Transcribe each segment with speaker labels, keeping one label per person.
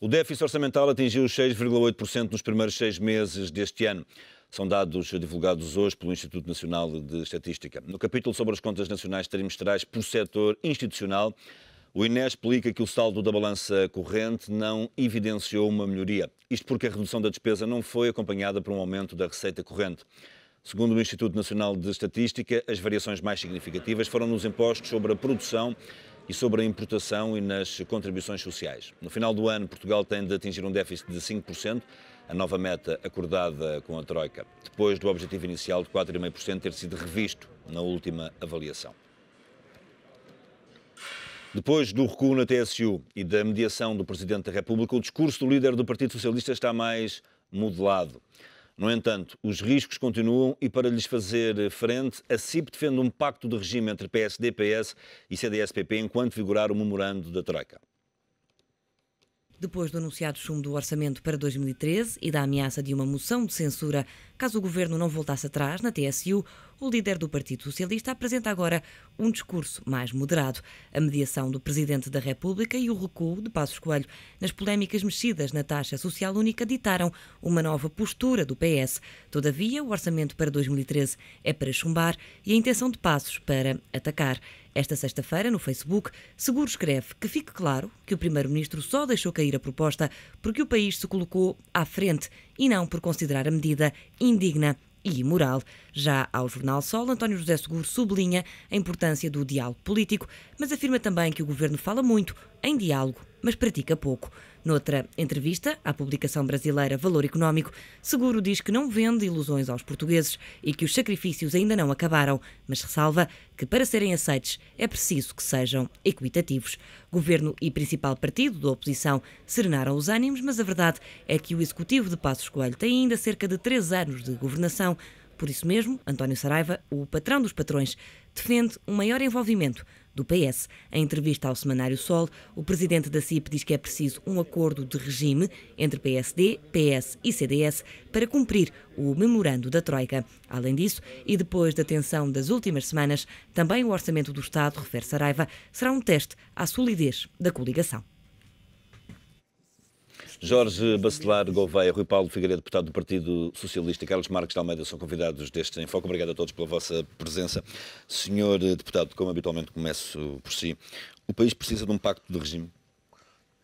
Speaker 1: O déficit orçamental atingiu os 6,8% nos primeiros 6 meses deste ano. São dados divulgados hoje pelo Instituto Nacional de Estatística. No capítulo sobre as contas nacionais trimestrais por setor institucional, o INE explica que o saldo da balança corrente não evidenciou uma melhoria. Isto porque a redução da despesa não foi acompanhada por um aumento da receita corrente. Segundo o Instituto Nacional de Estatística, as variações mais significativas foram nos impostos sobre a produção e sobre a importação e nas contribuições sociais. No final do ano, Portugal tem de atingir um déficit de 5%, a nova meta acordada com a Troika, depois do objetivo inicial de 4,5% ter sido revisto na última avaliação. Depois do recuo na TSU e da mediação do Presidente da República, o discurso do líder do Partido Socialista está mais modelado. No entanto, os riscos continuam e, para lhes fazer frente, a CIP defende um pacto de regime entre PSD, PS e CDS-PP enquanto vigorar o memorando da Troika.
Speaker 2: Depois do anunciado chumbo do orçamento para 2013 e da ameaça de uma moção de censura caso o governo não voltasse atrás na TSU, o líder do Partido Socialista apresenta agora um discurso mais moderado. A mediação do Presidente da República e o recuo de Passos Coelho nas polémicas mexidas na taxa social única ditaram uma nova postura do PS. Todavia, o orçamento para 2013 é para chumbar e a intenção de Passos para atacar. Esta sexta-feira, no Facebook, Seguro escreve que fique claro que o Primeiro-Ministro só deixou cair a proposta porque o país se colocou à frente e não por considerar a medida indigna e imoral. Já ao Jornal Sol, António José Seguro sublinha a importância do diálogo político, mas afirma também que o governo fala muito em diálogo, mas pratica pouco. Noutra entrevista à publicação brasileira Valor Económico, Seguro diz que não vende ilusões aos portugueses e que os sacrifícios ainda não acabaram, mas ressalva que para serem aceitos é preciso que sejam equitativos. Governo e principal partido da oposição serenaram os ânimos, mas a verdade é que o executivo de Passos Coelho tem ainda cerca de 3 anos de governação. Por isso mesmo, António Saraiva, o patrão dos patrões, defende um maior envolvimento do PS. Em entrevista ao Semanário Sol, o presidente da CIP diz que é preciso um acordo de regime entre PSD, PS e CDS para cumprir o memorando da Troika. Além disso, e depois da tensão das últimas semanas, também o orçamento do Estado, refere Saraiva, será um teste à solidez da coligação.
Speaker 1: Jorge Bacelar Gouveia, Rui Paulo Figueiredo, deputado do Partido Socialista, e Carlos Marques de Almeida são convidados deste Em Foco. Obrigado a todos pela vossa presença. Senhor deputado, como habitualmente começo por si, o país precisa de um pacto de regime?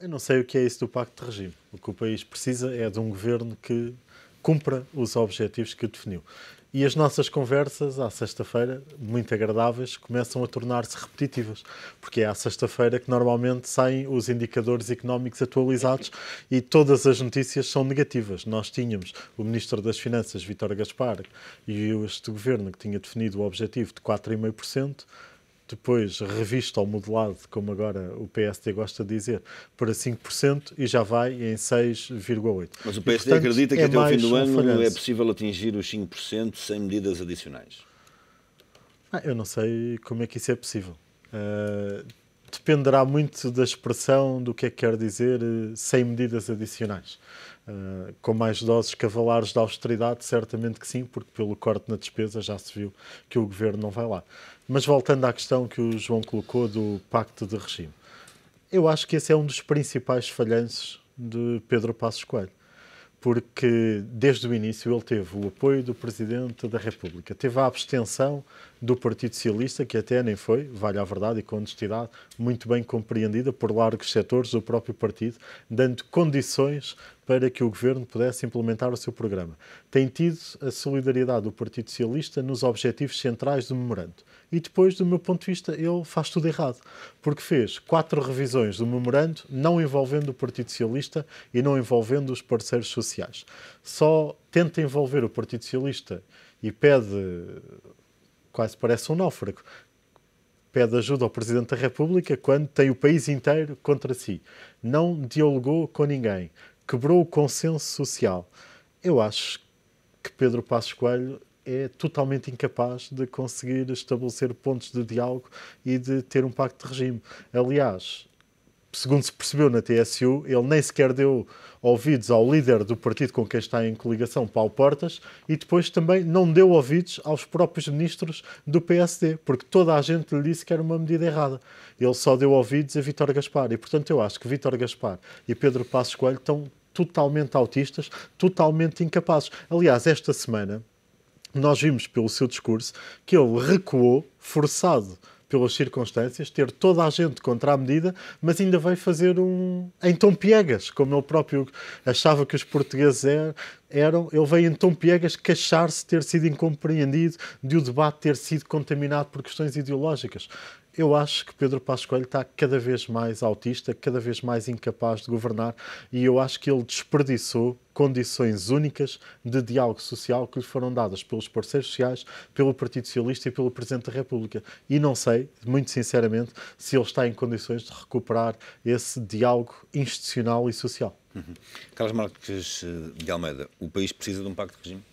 Speaker 3: Eu não sei o que é isso do pacto de regime. O que o país precisa é de um governo que cumpra os objetivos que definiu. E as nossas conversas, à sexta-feira, muito agradáveis, começam a tornar-se repetitivas, porque é à sexta-feira que normalmente saem os indicadores económicos atualizados e todas as notícias são negativas. Nós tínhamos o Ministro das Finanças, Vítor Gaspar, e este governo que tinha definido o objetivo de 4,5%, depois revisto ou modelado, como agora o PSD gosta de dizer, para 5% e já vai em 6,8%.
Speaker 1: Mas o PSD acredita que até ao fim do ano é possível atingir os 5% sem medidas adicionais?
Speaker 3: Eu não sei como é que isso é possível. Dependerá muito da expressão do que é que quer dizer sem medidas adicionais. Com mais doses cavalares de austeridade, certamente que sim, porque pelo corte na despesa já se viu que o governo não vai lá. Mas voltando à questão que o João colocou do pacto de regime, eu acho que esse é um dos principais falhanços de Pedro Passos Coelho, porque desde o início ele teve o apoio do Presidente da República, teve a abstenção do Partido Socialista, que até nem foi, vale a verdade e com honestidade, muito bem compreendida por largos setores do próprio partido, dando condições para que o Governo pudesse implementar o seu programa. Tem tido a solidariedade do Partido Socialista nos objetivos centrais do memorando. E depois, do meu ponto de vista, ele faz tudo errado, porque fez 4 revisões do memorando, não envolvendo o Partido Socialista e não envolvendo os parceiros sociais. Só tenta envolver o Partido Socialista e pede, quase parece um náufrago, pede ajuda ao Presidente da República quando tem o país inteiro contra si. Não dialogou com ninguém, quebrou o consenso social. Eu acho que Pedro Passos Coelho é totalmente incapaz de conseguir estabelecer pontos de diálogo e de ter um pacto de regime. Aliás, segundo se percebeu na TSU, ele nem sequer deu ouvidos ao líder do partido com quem está em coligação, Paulo Portas, e depois também não deu ouvidos aos próprios ministros do PSD, porque toda a gente lhe disse que era uma medida errada. Ele só deu ouvidos a Vítor Gaspar. E, portanto, eu acho que Vítor Gaspar e Pedro Passos Coelho estão totalmente autistas, totalmente incapazes. Aliás, esta semana, nós vimos pelo seu discurso que ele recuou, forçado pelas circunstâncias, ter toda a gente contra a medida, mas ainda veio fazer em tom piegas, como ele próprio achava que os portugueses eram. Ele veio em tom piegas queixar-se de ter sido incompreendido, de o debate ter sido contaminado por questões ideológicas. Eu acho que Pedro Passos Coelho está cada vez mais autista, cada vez mais incapaz de governar, e eu acho que ele desperdiçou condições únicas de diálogo social que lhe foram dadas pelos parceiros sociais, pelo Partido Socialista e pelo Presidente da República. E não sei, muito sinceramente, se ele está em condições de recuperar esse diálogo institucional e social.
Speaker 1: Carlos Marques de Almeida, o país precisa de um pacto de regime?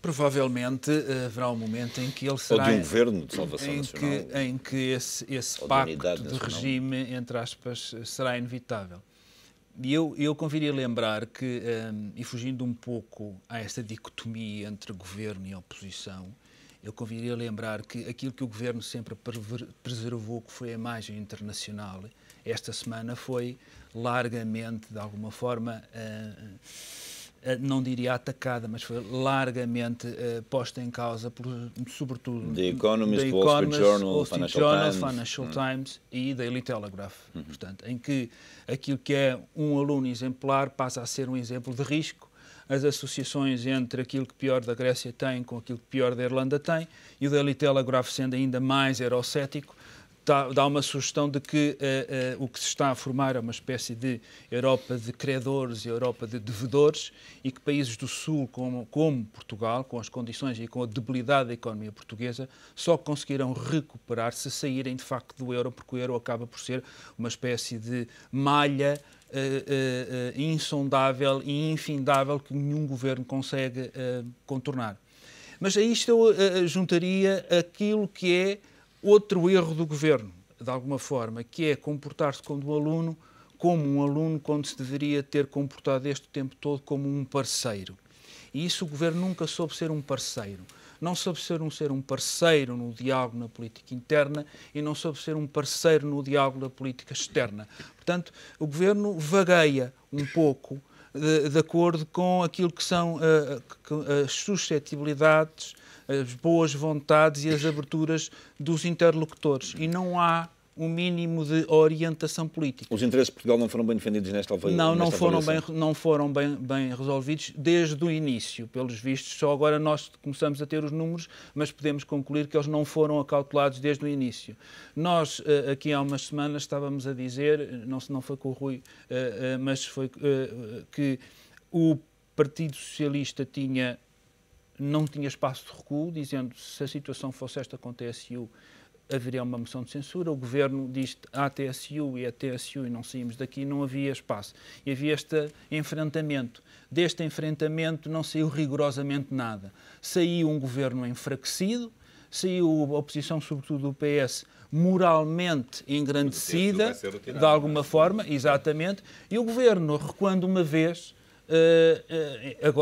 Speaker 4: Provavelmente haverá um momento em que ele será...
Speaker 1: Ou de um governo de salvação nacional?
Speaker 4: Em que esse pacto de regime, entre aspas, será inevitável. E eu conviria lembrar que, e fugindo um pouco a esta dicotomia entre governo e oposição, eu conviria lembrar que aquilo que o governo sempre preservou, que foi a imagem internacional, esta semana foi largamente, de alguma forma... não diria atacada, mas foi largamente posta em causa, sobretudo
Speaker 1: The Economist, Wall Street Journal,
Speaker 4: Financial Times e Daily Telegraph. Portanto, em que aquilo que é um aluno exemplar passa a ser um exemplo de risco, as associações entre aquilo que pior da Grécia tem com aquilo que pior da Irlanda tem, e o Daily Telegraph, sendo ainda mais eurocético, dá uma sugestão de que o que se está a formar é uma espécie de Europa de credores e Europa de devedores, e que países do Sul, como Portugal, com as condições e com a debilidade da economia portuguesa, só conseguirão recuperar se saírem de facto do euro, porque o euro acaba por ser uma espécie de malha insondável e infindável que nenhum governo consegue contornar. Mas a isto eu juntaria aquilo que é outro erro do governo, de alguma forma, que é comportar-se como um aluno quando se deveria ter comportado este tempo todo como um parceiro. E isso o governo nunca soube ser um parceiro. Não soube ser um parceiro no diálogo na política interna e não soube ser um parceiro no diálogo na política externa. Portanto, o governo vagueia um pouco de acordo com aquilo que são as suscetibilidades, as boas vontades e as aberturas dos interlocutores. E não há um mínimo de orientação política.
Speaker 1: Os interesses de Portugal não foram bem defendidos nesta avaliação?
Speaker 4: Não foram bem resolvidos desde o início, pelos vistos. Só agora nós começamos a ter os números, mas podemos concluir que eles não foram acautelados desde o início. Nós, aqui há umas semanas, estávamos a dizer, não foi com o Rui, mas foi que o Partido Socialista não tinha espaço de recuo, dizendo que se a situação fosse esta com a TSU, haveria uma moção de censura. O governo diz à TSU e a TSU e não saímos daqui, não havia espaço. E havia este enfrentamento. Deste enfrentamento não saiu rigorosamente nada. Saiu um governo enfraquecido, saiu a oposição, sobretudo do PS, moralmente engrandecida, de alguma forma, exatamente, e o governo, recuando uma vez,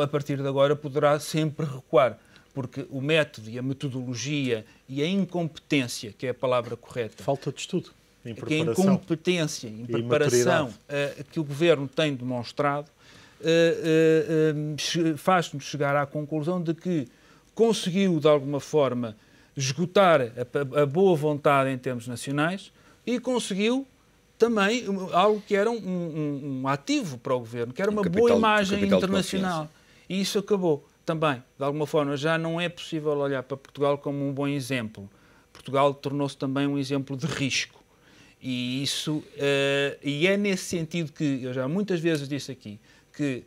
Speaker 4: a partir de agora poderá sempre recuar, porque o método e a metodologia e a incompetência, que é a palavra correta...
Speaker 3: Falta de estudo, em preparação.
Speaker 4: Que a incompetência em preparação que o governo tem demonstrado faz-nos chegar à conclusão de que conseguiu, de alguma forma, esgotar a boa vontade em termos nacionais e conseguiu também algo que era um ativo para o governo, que era uma boa imagem internacional. E isso acabou também, de alguma forma. Já não é possível olhar para Portugal como um bom exemplo. Portugal tornou-se também um exemplo de risco. E é nesse sentido que, eu já muitas vezes disse aqui, que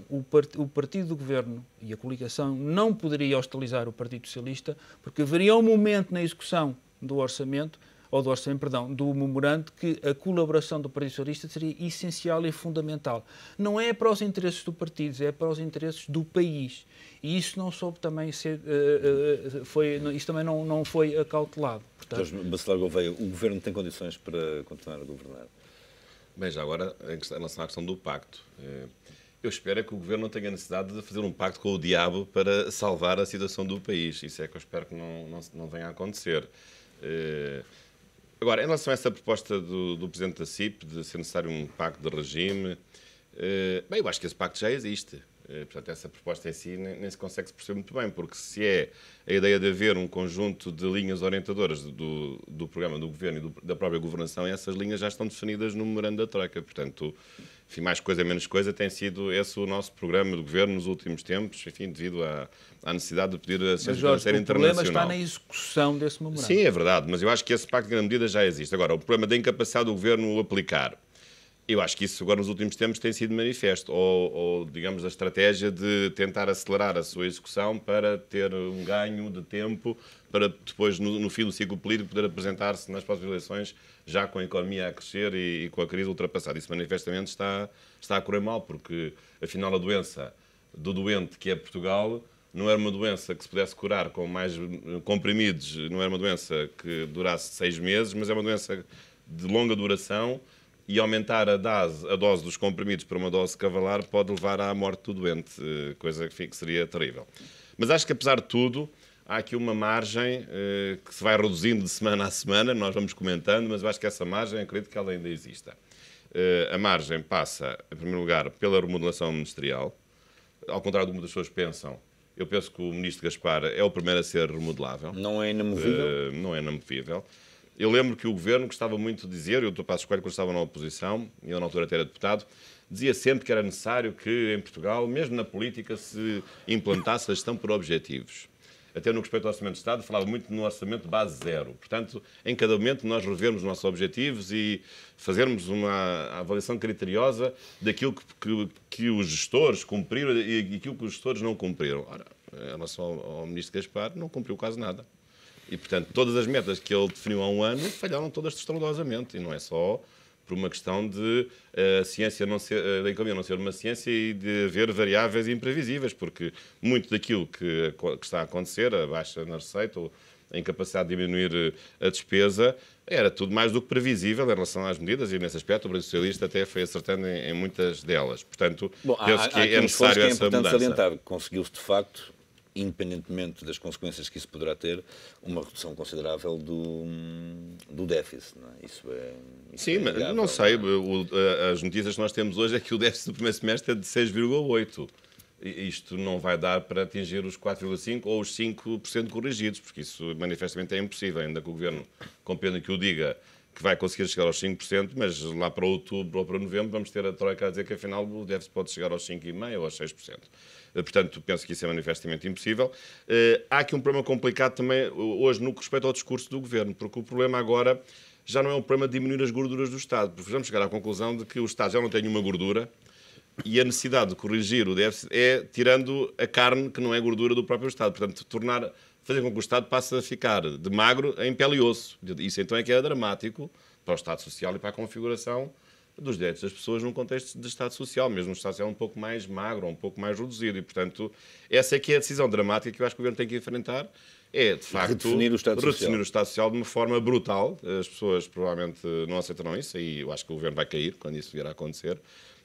Speaker 4: o partido do governo e a coligação não poderia hostilizar o Partido Socialista, porque haveria um momento na execução do orçamento, do memorando, que a colaboração do Partido Socialista seria essencial e fundamental. Não é para os interesses do partido, é para os interesses do país. E isso não soube também ser... isso também não foi acautelado.
Speaker 1: Jorge Bacelar Gouveia, o governo tem condições para continuar a governar?
Speaker 5: Bem, já agora, em relação à questão do pacto, eu espero é que o Governo não tenha necessidade de fazer um pacto com o diabo para salvar a situação do país. Isso é que eu espero que não venha a acontecer. Agora, em relação a essa proposta do Presidente da CIP, de ser necessário um pacto de regime, bem, eu acho que esse pacto já existe. Portanto, essa proposta em si nem se consegue perceber muito bem, porque se é a ideia de haver um conjunto de linhas orientadoras do programa do Governo e da própria governação, essas linhas já estão definidas no memorando da Troika. Portanto, enfim, mais coisa, menos coisa, tem sido esse o nosso programa do Governo nos últimos tempos, enfim, devido à necessidade de pedir a assistência financeira internacional.
Speaker 4: O problema está na execução desse memorando.
Speaker 5: Sim, é verdade, mas eu acho que esse pacto de grande medida já existe. Agora, o problema da incapacidade do Governo o aplicar, eu acho que isso agora nos últimos tempos tem sido manifesto, ou digamos, a estratégia de tentar acelerar a sua execução para ter um ganho de tempo, para depois, no fim do ciclo político, poder apresentar-se nas próximas eleições já com a economia a crescer e com a crise ultrapassada. Isso manifestamente está a correr mal, porque afinal a doença do doente, que é Portugal, não era uma doença que se pudesse curar com mais comprimidos, não era uma doença que durasse 6 meses, mas é uma doença de longa duração. E aumentar a dose dos comprimidos para uma dose cavalar pode levar à morte do doente, coisa que seria terrível. Mas acho que, apesar de tudo, há aqui uma margem que se vai reduzindo de semana a semana, nós vamos comentando, mas eu acho que essa margem, acredito que ela ainda exista. A margem passa, em primeiro lugar, pela remodelação ministerial. Ao contrário do que muitas pessoas pensam, eu penso que o Ministro Gaspar é o primeiro a ser remodelável.
Speaker 1: Não é inamovível?
Speaker 5: Não é inamovível. Eu lembro que o Governo gostava muito de dizer, eu estou para a escolha quando estava na oposição, e eu na altura até era deputado, dizia sempre que era necessário que em Portugal, mesmo na política, se implantasse a gestão por objetivos. Até no respeito ao Orçamento de Estado, falava muito no orçamento de base zero. Portanto, em cada momento nós revermos os nossos objetivos e fazermos uma avaliação criteriosa daquilo que os gestores cumpriram e aquilo que os gestores não cumpriram. Ora, em relação ao Ministro Gaspar, não cumpriu quase nada. E, portanto, todas as metas que ele definiu há um ano falharam todas estrondosamente. E não é só por uma questão de a ciência da economia não ser uma ciência e de haver variáveis imprevisíveis, porque muito daquilo que está a acontecer, a baixa na receita ou a incapacidade de diminuir a despesa, era tudo mais do que previsível em relação às medidas, e nesse aspecto o Partido Socialista até foi acertando em muitas delas. Portanto, penso que é necessário essa mudança.
Speaker 1: É importante salientar, conseguiu-se de facto, independentemente das consequências que isso poderá ter, uma redução considerável do déficit. Não é? Isso
Speaker 5: Sim, mas não sei. As notícias que nós temos hoje é que o déficit do primeiro semestre é de 6,8%. Isto não vai dar para atingir os 4,5% ou os 5% corrigidos, porque isso manifestamente é impossível, ainda que o Governo compreenda que o diga que vai conseguir chegar aos 5%, mas lá para outubro ou para novembro vamos ter a Troika a dizer que afinal o déficit pode chegar aos 5,5% ou aos 6%. Portanto, penso que isso é manifestamente impossível. Há aqui um problema complicado também hoje no que respeita ao discurso do Governo, porque o problema agora já não é um problema de diminuir as gorduras do Estado, porque vamos chegar à conclusão de que o Estado já não tem nenhuma gordura e a necessidade de corrigir o déficit é tirando a carne que não é gordura do próprio Estado. Portanto, fazer com que o Estado passe a ficar de magro em pele e osso. Isso então é que é dramático para o Estado Social e para a configuração dos direitos das pessoas num contexto de Estado Social, mesmo um Estado Social um pouco mais magro, um pouco mais reduzido. E, portanto, essa é que é a decisão dramática que eu acho que o Governo tem que enfrentar. É, de facto,
Speaker 1: redefinir o Estado
Speaker 5: Social de uma forma brutal. As pessoas provavelmente não aceitarão isso, e eu acho que o Governo vai cair quando isso vier a acontecer.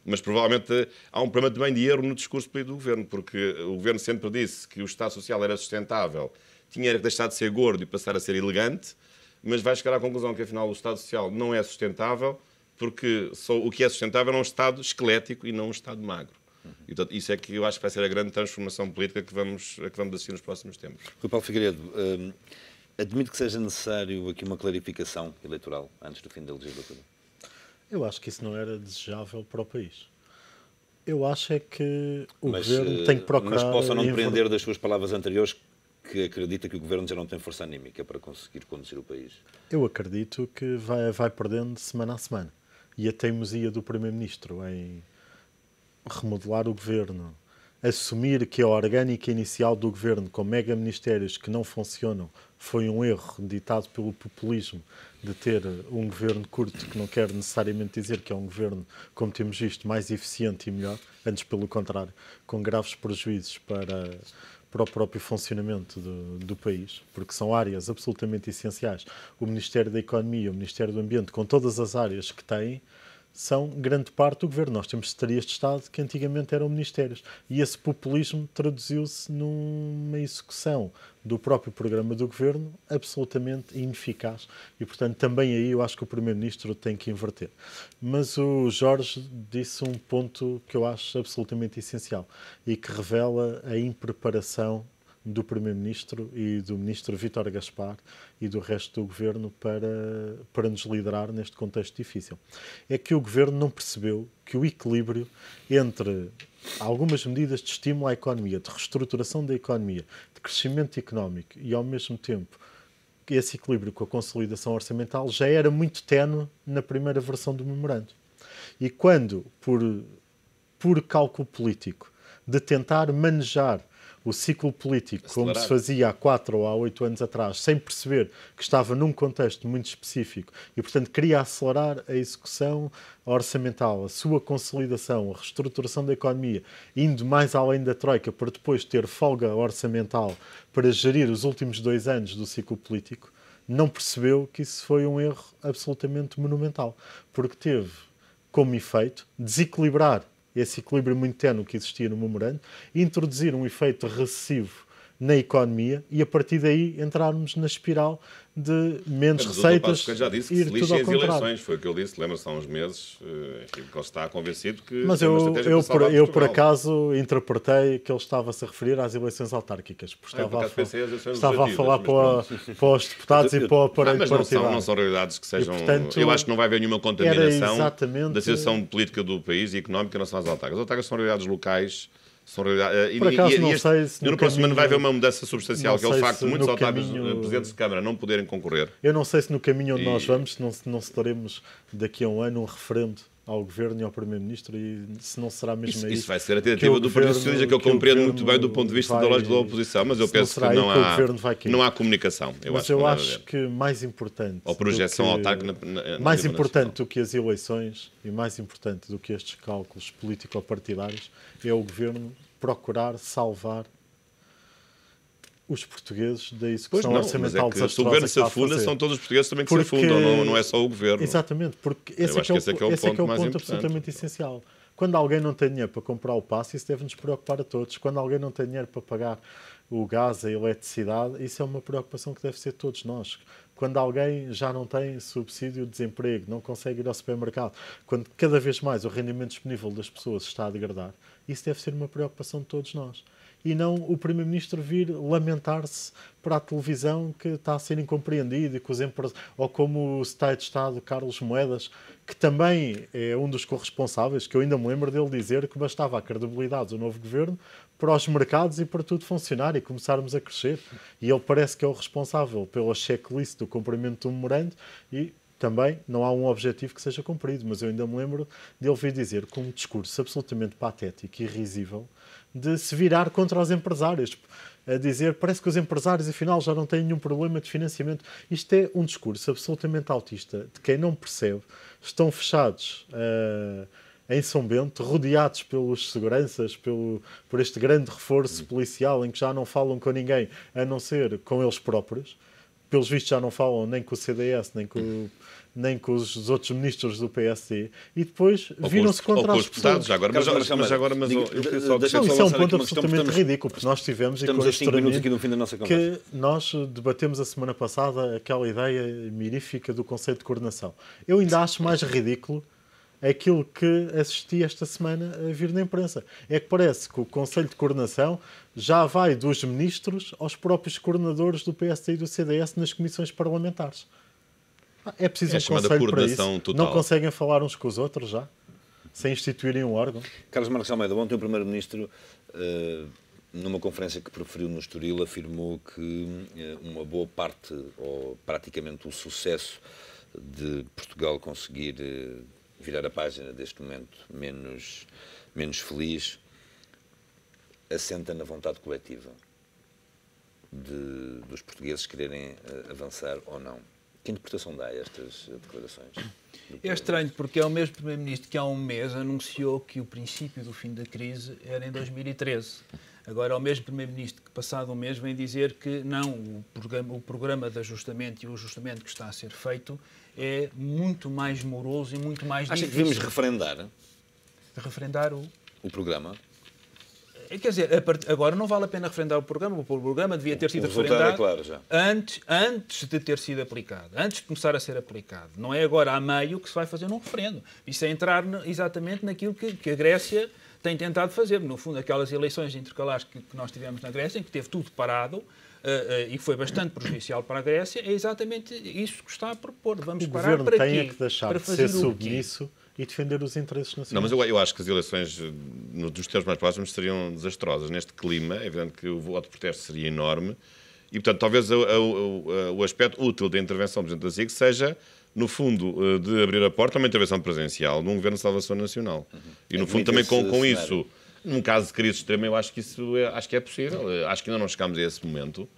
Speaker 5: Mas provavelmente há um problema também de erro no discurso político do Governo, porque o Governo sempre disse que o Estado Social era sustentável, tinha que deixar de ser gordo e passar a ser elegante, mas vai chegar à conclusão que afinal o Estado Social não é sustentável, porque só o que é sustentável é um Estado esquelético e não um Estado magro. E, portanto, isso é que eu acho que vai ser a grande transformação política que vamos assistir nos próximos tempos.
Speaker 1: Rui Paulo Figueiredo, admito que seja necessário aqui uma clarificação eleitoral antes do fim da legislatura.
Speaker 3: Eu acho que isso não era desejável para o país. Eu acho é que o Governo tem que procurar...
Speaker 1: Mas posso não depender das suas palavras anteriores, que acredita que o Governo já não tem força anímica para conseguir conduzir o país.
Speaker 3: Eu acredito que vai perdendo de semana a semana. E a teimosia do Primeiro-Ministro em remodelar o Governo, assumir que a orgânica inicial do Governo, com mega-ministérios que não funcionam, foi um erro ditado pelo populismo de ter um Governo curto, que não quer necessariamente dizer que é um Governo, como temos visto, mais eficiente e melhor, antes pelo contrário, com graves prejuízos para o próprio funcionamento do país, porque são áreas absolutamente essenciais. O Ministério da Economia, o Ministério do Ambiente, com todas as áreas que têm, são grande parte do governo. Nós temos secretarias de Estado que antigamente eram ministérios. E esse populismo traduziu-se numa execução do próprio programa do governo absolutamente ineficaz. E, portanto, também aí eu acho que o Primeiro-Ministro tem que inverter. Mas o Jorge disse um ponto que eu acho absolutamente essencial e que revela a impreparação do Primeiro-Ministro e do Ministro Vítor Gaspar e do resto do Governo para nos liderar neste contexto difícil. É que o Governo não percebeu que o equilíbrio entre algumas medidas de estímulo à economia, de reestruturação da economia, de crescimento económico e, ao mesmo tempo, esse equilíbrio com a consolidação orçamental já era muito ténue na primeira versão do memorando. E quando, por cálculo político, de tentar manejar o ciclo político, como se fazia há 4 ou há 8 anos atrás, sem perceber que estava num contexto muito específico e, portanto, queria acelerar a execução orçamental, a sua consolidação, a reestruturação da economia, indo mais além da Troika para depois ter folga orçamental para gerir os últimos 2 anos do ciclo político, não percebeu que isso foi um erro absolutamente monumental, porque teve como efeito desequilibrar esse equilíbrio muito ténue que existia no memorando, introduzir um efeito recessivo na economia e, a partir daí, entrarmos na espiral de menos receitas
Speaker 5: já disse que
Speaker 3: ir tudo ao
Speaker 5: as
Speaker 3: contrário.
Speaker 5: eleições, foi o que eu disse, lembra-se há uns meses, que ele está convencido que...
Speaker 3: Mas eu por acaso, interpretei que ele estava-se a referir às eleições autárquicas, porque estava a falar para os deputados e para o aparelho partidário.
Speaker 5: Não são realidades que sejam... Portanto, eu acho que não vai haver nenhuma contaminação da situação política do país e económica em relação às autárquicas. As autárquicas são realidades locais.
Speaker 3: Por acaso, não sei se
Speaker 5: no próximo ano vai haver uma mudança substancial, que é o facto de muitos autárquicos, presidentes de Câmara, não poderem concorrer.
Speaker 3: Eu não sei se no caminho onde nós vamos, não se teremos daqui a um ano um referendo ao Governo e ao Primeiro-Ministro, e se não será mesmo
Speaker 5: isso vai ser a tentativa do Partido Socialista, que eu compreendo muito bem do ponto de vista ideológico da oposição, mas eu penso que não há comunicação.
Speaker 3: Mas eu acho que mais importante...
Speaker 5: Ou projeção autárquica
Speaker 3: mais importante do que as eleições e mais importante do que estes cálculos político-partidários é o Governo procurar salvar os portugueses da execução orçamental desastrosa.
Speaker 5: Se o Governo se afunda, são todos os portugueses também que se afundam, não é só o Governo.
Speaker 3: Exatamente, porque esse é o ponto absolutamente essencial. Quando alguém não tem dinheiro para comprar o passe, isso deve-nos preocupar a todos. Quando alguém não tem dinheiro para pagar o gás, a eletricidade, isso é uma preocupação que deve ser todos nós. Quando alguém já não tem subsídio de desemprego, não consegue ir ao supermercado, quando cada vez mais o rendimento disponível das pessoas está a degradar, isso deve ser uma preocupação de todos nós. E não o Primeiro-Ministro vir lamentar-se para a televisão que está a ser incompreendido, e que ou como o Secretário de Estado Carlos Moedas, que também é um dos corresponsáveis, que eu ainda me lembro dele dizer que bastava a credibilidade do novo Governo para os mercados e para tudo funcionar e começarmos a crescer. E ele parece que é o responsável pela checklist do cumprimento do memorando e também não há um objetivo que seja cumprido, mas eu ainda me lembro de ele vir dizer com um discurso absolutamente patético e risível de se virar contra os empresários, a dizer, parece que os empresários afinal já não têm nenhum problema de financiamento. Isto é um discurso absolutamente autista, de quem não percebe, estão fechados em São Bento, rodeados pelos seguranças, por este grande reforço policial em que já não falam com ninguém, a não ser com eles próprios. Pelos vistos já não falam nem com o CDS, nem com os outros ministros do PSD, e depois viram-se contra as pessoas. Isso é um ponto absolutamente ridículo, porque nós tivemos, e com este que nós debatemos a semana passada aquela ideia mirífica do conceito de coordenação. Eu ainda acho mais ridículo aquilo que assisti esta semana a vir na imprensa. É que parece que o Conselho de Coordenação já vai dos ministros aos próprios coordenadores do PSD e do CDS nas comissões parlamentares. É preciso um conselho para isso. Total. Não conseguem falar uns com os outros já? Sem instituírem um órgão?
Speaker 1: Carlos Marques Almeida, ontem o Primeiro-Ministro, numa conferência que proferiu no Estoril, afirmou que uma boa parte, ou praticamente o sucesso de Portugal conseguir virar a página deste momento menos feliz, assenta na vontade coletiva dos portugueses quererem avançar ou não. Que interpretação dá a estas declarações?
Speaker 4: É estranho, porque é o mesmo Primeiro-Ministro que há um mês anunciou que o princípio do fim da crise era em 2013. Agora, o mesmo Primeiro-Ministro que, passado um mês, vem dizer que não, o programa de ajustamento e o ajustamento que está a ser feito é muito mais moroso e muito mais
Speaker 1: Acha
Speaker 4: difícil.
Speaker 1: que devemos referendar
Speaker 4: Referendar
Speaker 1: o programa?
Speaker 4: Quer dizer, agora não vale a pena referendar o programa devia ter sido
Speaker 1: resultado
Speaker 4: referendado
Speaker 1: é claro já.
Speaker 4: antes de ter sido aplicado, antes de começar a ser aplicado. Não é agora a meio que se vai fazer um referendo. Isso é entrar exatamente naquilo que a Grécia tem tentado fazer. No fundo, aquelas eleições intercalares que nós tivemos na Grécia, em que teve tudo parado, e foi bastante prejudicial para a Grécia, é exatamente isso que está a propor. Vamos parar para quê?
Speaker 3: O governo tem que deixar
Speaker 4: para
Speaker 3: de
Speaker 4: fazer
Speaker 3: ser submisso e defender os interesses nacionais.
Speaker 5: Não, mas eu acho que as eleições, nos tempos mais próximos, seriam desastrosas. Neste clima, é evidente que o voto de protesto seria enorme e, portanto, talvez o aspecto útil da intervenção do Presidente da SIC seja, no fundo, de abrir a porta a uma intervenção presencial num governo de salvação nacional. E, no fundo, também com isso, num caso de crise extrema, eu acho que isso é possível. Acho que ainda não chegámos a esse momento.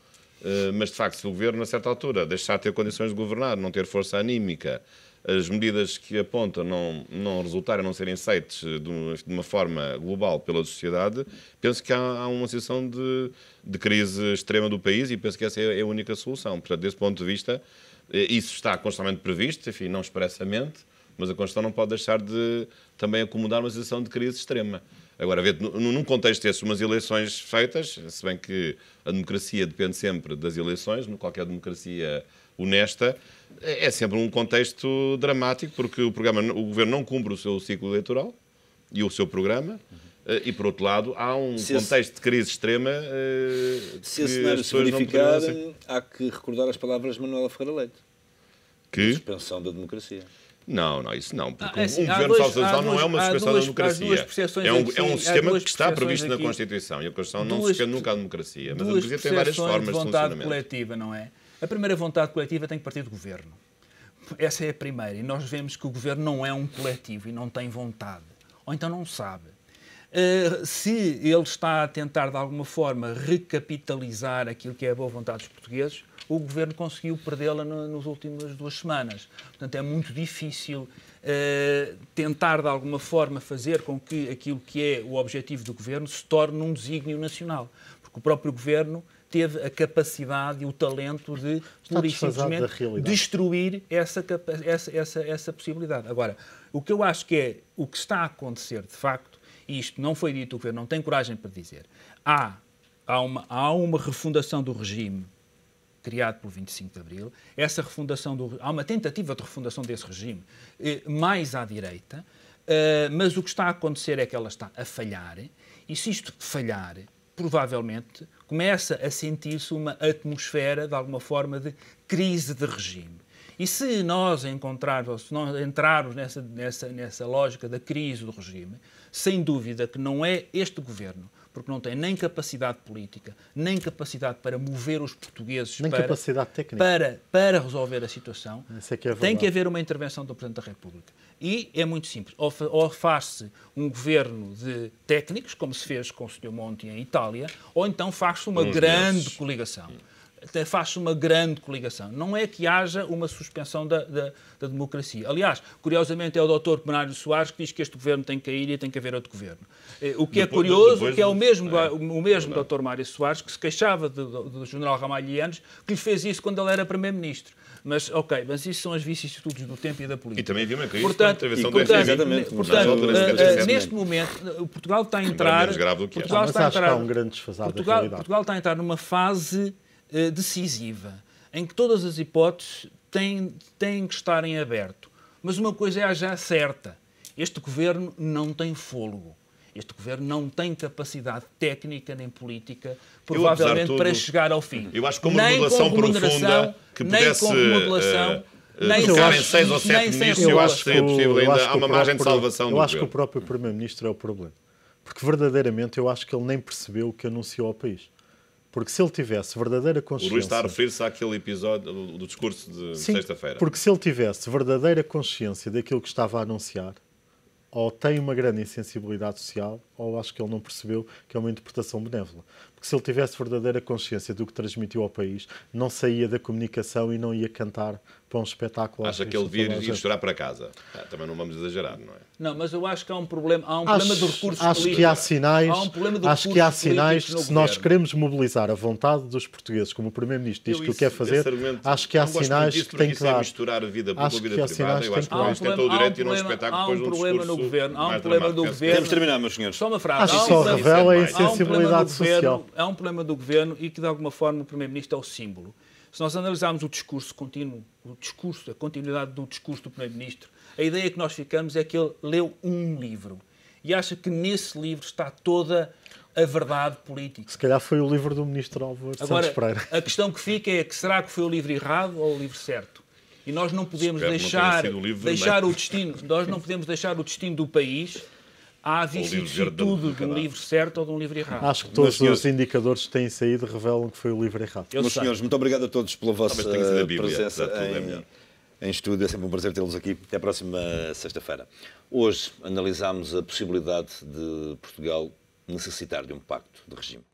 Speaker 5: Mas, de facto, se o governo, a certa altura, deixar de ter condições de governar, não ter força anímica, as medidas que apontam não resultarem, não serem aceites de uma forma global pela sociedade, penso que há uma situação de crise extrema do país e penso que essa é a única solução. Portanto, desse ponto de vista, isso está constantemente previsto, enfim, não expressamente, mas a Constituição não pode deixar de também acomodar uma situação de crise extrema. Agora, num contexto desses, umas eleições feitas, se bem que a democracia depende sempre das eleições, qualquer democracia honesta, é sempre um contexto dramático, porque o governo não cumpre o seu ciclo eleitoral e o seu programa, e, por outro lado, há um contexto de crise extrema.
Speaker 1: Se esse cenário se verificar, há que recordar as palavras de Manuela Ferreira Leite.
Speaker 5: Que?
Speaker 1: Suspensão da democracia.
Speaker 5: Não, isso não. Porque
Speaker 4: assim,
Speaker 5: um governo de salvação não é uma suspensão da democracia. É um sistema que está previsto na Constituição. E a Constituição não suspende nunca a democracia. Mas a democracia tem várias formas de funcionamento.
Speaker 4: Coletiva, não é? A primeira vontade coletiva tem que partir do governo. Essa é a primeira. E nós vemos que o governo não é um coletivo e não tem vontade. Ou então não sabe. Se ele está a tentar, de alguma forma, recapitalizar aquilo que é a boa vontade dos portugueses, o governo conseguiu perdê-la nas últimas 2 semanas. Portanto, é muito difícil tentar, de alguma forma, fazer com que aquilo que é o objetivo do governo se torne um desígnio nacional. Porque o próprio governo teve a capacidade e o talento de, pura e simplesmente, destruir essa possibilidade. Agora, o que eu acho que é o que está a acontecer, de facto, e isto não foi dito, o governo não tem coragem para dizer, há uma refundação do regime criado pelo 25 de Abril, há uma tentativa de refundação desse regime mais à direita, mas o que está a acontecer é que ela está a falhar, e se isto falhar, provavelmente começa a sentir-se uma atmosfera, de alguma forma, de crise de regime. E se nós entrarmos nessa lógica da crise do regime, sem dúvida que não é este governo, porque não tem nem capacidade política, nem capacidade para mover os portugueses
Speaker 3: capacidade técnica
Speaker 4: para resolver a situação, tem que haver uma intervenção do Presidente da República. E é muito simples. Ou faz-se um governo de técnicos, como se fez com o Sr. Monti em Itália, ou então faz-se uma grande coligação. Faz-se uma grande coligação. Não é que haja uma suspensão da democracia. Aliás, curiosamente, é o Dr. Bernardo Soares que diz que este governo tem que cair e tem que haver outro governo. O que é curioso, que é o mesmo Dr. Mário Soares que se queixava do general Ramalhianos, que lhe fez isso quando ele era Primeiro-Ministro. Mas, mas isso são as vicissitudes do tempo e da política.
Speaker 5: E também havia uma crise
Speaker 4: portanto,
Speaker 5: da intervenção do FMI.
Speaker 1: Exatamente.
Speaker 4: Portanto, neste momento, Portugal está a entrar... Portugal está a entrar numa fase decisiva, em que todas as hipóteses têm que estar em aberto. Mas uma coisa é já certa. Este governo não tem fôlego. Este governo não tem capacidade técnica nem política, provavelmente, para chegar ao fim.
Speaker 5: Eu acho que uma remodelação profunda que pudesse ficar em 6 ou 7 ministros, eu acho que seria possível. Ainda há uma margem de salvação do governo.
Speaker 3: Eu acho que o próprio Primeiro-Ministro é o problema. Porque, verdadeiramente, eu acho que ele nem percebeu o que anunciou ao país. Porque se ele tivesse verdadeira consciência...
Speaker 5: O Luís está a referir-se àquele episódio do discurso de sexta-feira.
Speaker 3: Porque se ele tivesse verdadeira consciência daquilo que estava a anunciar, ou tem uma grande insensibilidade social, ou acho que ele não percebeu que é uma interpretação benévola. Porque se ele tivesse verdadeira consciência do que transmitiu ao país, não saía da comunicação e não ia cantar para um espetáculo.
Speaker 5: Acha que ele vir chorar para casa? Também não vamos exagerar, não é?
Speaker 4: Não, mas eu acho que há um problema de recursos políticos.
Speaker 3: Acho que há sinais, que se nós
Speaker 4: governo.
Speaker 3: queremos mobilizar a vontade dos portugueses, como o Primeiro-Ministro diz que o quer fazer, acho que há sinais que tem que dar.
Speaker 5: Misturar a vida pública
Speaker 3: Acho
Speaker 5: com a
Speaker 3: que
Speaker 5: vida
Speaker 3: há
Speaker 5: privada.
Speaker 3: sinais
Speaker 5: Eu
Speaker 3: que
Speaker 5: acho que
Speaker 3: tem que
Speaker 5: o País tem todo o direito de ir a um espetáculo depois de um
Speaker 4: problema
Speaker 5: discurso
Speaker 4: no governo. Há um
Speaker 5: mais
Speaker 4: problema do
Speaker 5: dramático.
Speaker 4: governo.
Speaker 1: Temos de terminar, meus senhores.
Speaker 4: Só uma frase.
Speaker 3: Acho que só revela a
Speaker 5: mais.
Speaker 3: insensibilidade social.
Speaker 4: Há um problema do governo e que, de alguma forma, o Primeiro-Ministro é o símbolo. Se nós analisarmos o discurso contínuo, a continuidade do discurso do Primeiro-Ministro, a ideia que nós ficamos é que ele leu um livro e acha que nesse livro está toda a verdade política.
Speaker 3: Se calhar foi o livro do Ministro Álvaro Santos Pereira.
Speaker 4: Agora, a questão que fica é que será que foi o livro errado ou o livro certo? E nós não podemos
Speaker 5: Espero
Speaker 4: deixar,
Speaker 5: não tenha sido o livro
Speaker 4: deixar
Speaker 5: vermelho.
Speaker 4: o destino, nós não podemos deixar o destino do país à
Speaker 5: livro verde
Speaker 4: vicissitude de um
Speaker 5: da
Speaker 4: livro certo ou de um livro errado.
Speaker 3: Acho que todos os indicadores que têm saído revelam que foi o livro errado.
Speaker 4: Eu
Speaker 1: Meus
Speaker 4: sei.
Speaker 1: senhores, muito obrigado a todos pela vossa
Speaker 5: Talvez tenha sido a Bíblia,
Speaker 1: presença
Speaker 5: apesar de tudo, é melhor.
Speaker 1: em estúdio. É sempre um prazer tê-los aqui. Até a próxima sexta-feira. Hoje analisámos a possibilidade de Portugal necessitar de um pacto de regime.